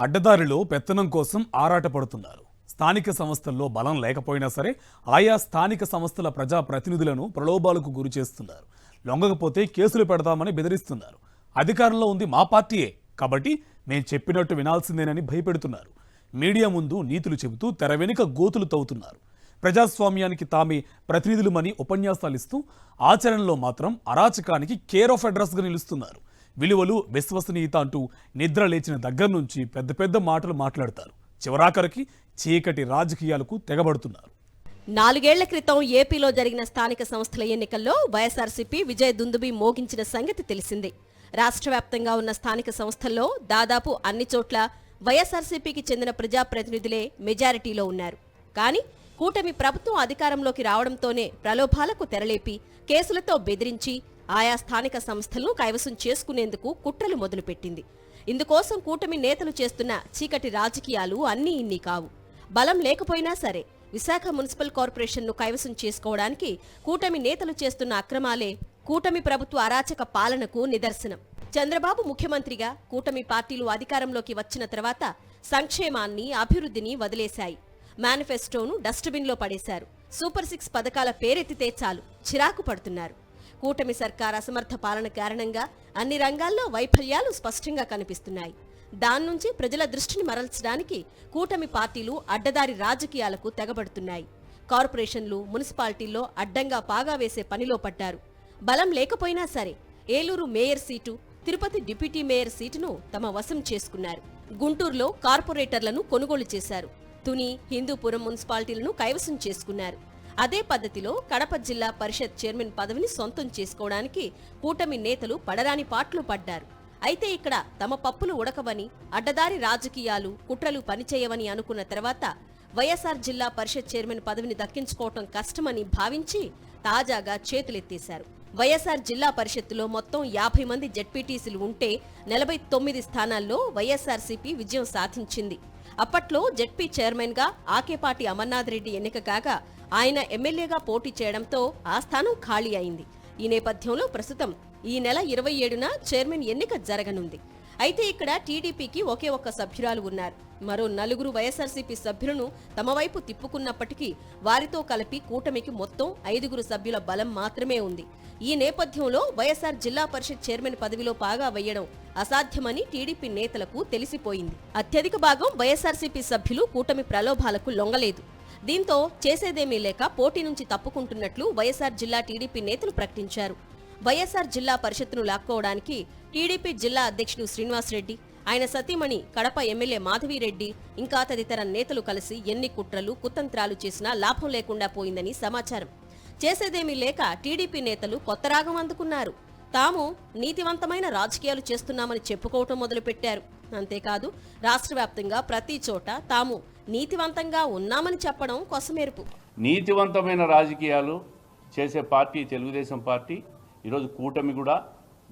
అడ్డదారిలో పెత్తనం కోసం ఆరాటపడుతున్నారు. స్థానిక సంస్థల్లో బలం లేకపోయినా సరే ఆయా స్థానిక సంస్థల ప్రజా ప్రతినిధులను ప్రలోభాలకు గురి చేస్తున్నారు. లొంగకపోతే కేసులు పెడతామని బెదిరిస్తున్నారు. అధికారంలో ఉంది మా పార్టీయే కాబట్టి మేం చెప్పినట్టు వినాల్సిందేనని భయపెడుతున్నారు. మీడియా ముందు నీతులు చెబుతూ తెర వెనుక గోతులు తవ్వుతున్నారు. ప్రజాస్వామ్యానికి తామే ప్రతినిధులమని ఉపన్యాసాలిస్తూ ఆచరణలో మాత్రం అరాచకానికి కేర్ ఆఫ్ అడ్రస్గా నిలుస్తున్నారు. విలువలు విశ్వసనీయత అంటూ నిద్ర లేచిన దగ్గర నుంచి పెద్ద పెద్ద మాటలు మాట్లాడతారు. చివరాఖరికి చీకటి రాజకీయాలకు తెగబడుతున్నారు. 4 ఏళ్ల క్రితం ఏపీలో జరిగిన స్థానిక సంస్థల ఎన్నికల్లో వైఎస్ఆర్సీపీ విజయ దుందుబి మోగించిన సంగతి తెలిసిందే. రాష్ట్ర వ్యాప్తంగా ఉన్న స్థానిక సంస్థల్లో దాదాపు అన్ని చోట్ల వైఎస్ఆర్సీపీకి చెందిన ప్రజాప్రతినిధులే మెజారిటీలో ఉన్నారు. కానీ కూటమి ప్రభుత్వం అధికారంలోకి రావడంతోనే ప్రలోభాలకు తెరలేపి కేసులతో బెదిరించి ఆయా స్థానిక సంస్థలను కైవసం చేసుకునేందుకు కుట్రలు మొదలుపెట్టింది. ఇందుకోసం కూటమి నేతలు చేస్తున్న చీకటి రాజకీయాలు అన్నీ ఇన్ని కావు. బలం లేకపోయినా సరే విశాఖ మున్సిపల్ కార్పొరేషన్ను కైవసం చేసుకోవడానికి కూటమి నేతలు చేస్తున్న అక్రమాలే కూటమి ప్రభుత్వ అరాచక పాలనకు నిదర్శనం. చంద్రబాబు ముఖ్యమంత్రిగా కూటమి పార్టీలు అధికారంలోకి వచ్చిన తర్వాత సంక్షేమాన్ని, అభివృద్ధిని వదిలేశాయి. మేనిఫెస్టోను డస్ట్బిన్లో పడేశారు. సూపర్ 6 పథకాల పేరెత్తితే చాలు చిరాకు పడుతున్నారు. కూటమి సర్కార్ అసమర్థ పాలన కారణంగా అన్ని రంగాల్లో వైఫల్యాలు స్పష్టంగా కనిపిస్తున్నాయి. దాని నుంచి ప్రజల దృష్టిని మరల్చడానికి కూటమి పార్టీలు అడ్డదారి రాజకీయాలకు తెగబడుతున్నాయి. కార్పొరేషన్లు, మున్సిపాలిటీల్లో అడ్డంగా పాగా వేసే పనిలో పడ్డారు. బలం లేకపోయినా సరే Eluru mayor seat, Tirupati deputy mayor సీటును తమ వశం చేసుకున్నారు. గుంటూరులో కార్పొరేటర్లను కొనుగోలు చేశారు. తుని, హిందూపురం మున్సిపాలిటీలను కైవసం చేసుకున్నారు. అదే పద్ధతిలో కడప జిల్లా పరిషత్ చైర్మన్ పదవిని సొంతం చేసుకోవడానికి కూటమి నేతలు పడరాని పాట్లు పడ్డారు. అయితే ఇక్కడ తమ పప్పులు ఉడకవని, అడ్డదారి రాజకీయాలు, కుట్రలు పనిచేయవని అనుకున్న తర్వాత వైఎస్ఆర్ జిల్లా పరిషత్ చైర్మన్ పదవిని దక్కించుకోవటం కష్టమని భావించి తాజాగా చేతులెత్తేశారు. వైఎస్ఆర్ జిల్లా పరిషత్తులో మొత్తం 50 మంది జెడ్పీటీసీలు ఉంటే 49 స్థానాల్లో వైఎస్ఆర్సీపీ విజయం సాధించింది. అప్పట్లో జెడ్పీ చైర్మన్ గా ఆకేపాటి అమర్నాథ్ రెడ్డి ఎన్నిక కాగా ఆయన ఎమ్మెల్యేగా పోటీ చేయడంతో ఆ స్థానం ఖాళీ అయింది. ఈ నేపథ్యంలో ప్రస్తుతం ఈ నెల 27న చైర్మన్ ఎన్నిక జరగనుంది. అయితే ఇక్కడ టీడీపీకి ఒకే ఒక్క సభ్యురాలు ఉన్నారు. మరో 4 వైఎస్ఆర్సీపీ సభ్యులను తమ వైపు తిప్పుకున్నప్పటికీ వారితో కలిపి కూటమికి మొత్తం 5 సభ్యుల బలం మాత్రమే ఉంది. ఈ నేపథ్యంలో వైఎస్ఆర్ జిల్లా పరిషత్ చైర్మన్ పదవిలో పాగా వేయడం అసాధ్యమని టీడీపీ నేతలకు తెలిసిపోయింది. అత్యధిక భాగం వైఎస్ఆర్సీపీ సభ్యులు కూటమి ప్రలోభాలకు లొంగలేదు. దీంతో చేసేదేమీ లేక పోటీ నుంచి తప్పుకుంటున్నట్లు వైఎస్ఆర్ జిల్లా టీడీపీ నేతలు ప్రకటించారు. వైఎస్ఆర్ జిల్లా పరిషత్తును లాక్కోవడానికి టీడీపీ జిల్లా అధ్యక్షుడు శ్రీనివాసరెడ్డి, ఆయన సతీమణి కడప ఎమ్మెల్యే మాధవిరెడ్డి ఇంకా తదితర నేతలు కలిసి ఎన్ని కుట్రలు, కుతంత్రాలు చేసినా లాభం లేకుండా పోయిందని సమాచారం. చేసేదేమీ లేక టీడీపీ నేతలు కొత్త రాగం అందుకున్నారు. తాము నీతివంతమైన రాజకీయాలు చేస్తున్నామని చెప్పుకోవటం మొదలుపెట్టారు. అంతేకాదు రాష్ట్ర వ్యాప్తంగా ప్రతి చోట తాము నీతివంతంగా ఉన్నామని చెప్పడం కొసమెరుపు. నీతివంతమైన రాజకీయాలు చేసే పార్టీ తెలుగుదేశం పార్టీ. ఈరోజు కూటమి కూడా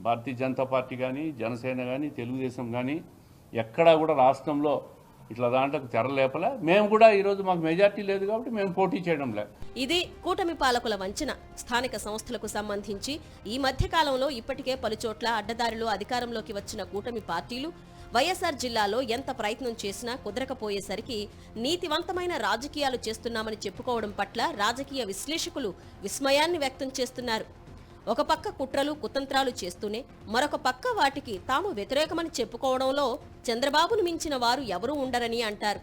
భారతీయ జనతా పార్టీ కానీ, జనసేన కానీ, తెలుగుదేశం కానీ ఎక్కడా కూడా రాష్ట్రంలో ఇట్లా దాంట్లోకి తెరలేపలే. మేము కూడా ఈరోజు మాకు మెజార్టీ లేదు కాబట్టి మేము పోటీ చేయడం లేదు. ఇది కూటమి పాలకుల వంచన. స్థానిక సంస్థలకు సంబంధించి ఈ మధ్య కాలంలో ఇప్పటికే పలుచోట్ల అడ్డదారిలో అధికారంలోకి వచ్చిన కూటమి పార్టీలు వైఎస్ఆర్ జిల్లాలో ఎంత ప్రయత్నం చేసినా కుదరకపోయేసరికి నీతివంతమైన రాజకీయాలు చేస్తున్నామని చెప్పుకోవడం పట్ల రాజకీయ విశ్లేషకులు విస్మయాన్ని వ్యక్తం చేస్తున్నారు. ఒక పక్క కుట్రలు, కుతంత్రాలు చేస్తూనే మరొక పక్క వాటికి తాము వ్యతిరేకమని చెప్పుకోవడంలో చంద్రబాబును మించిన వారు ఎవరూ ఉండరని అంటారు.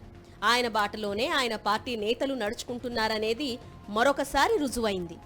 ఆయన బాటలోనే ఆయన పార్టీ నేతలు నడుచుకుంటున్నారనేది మరొకసారి రుజువైంది.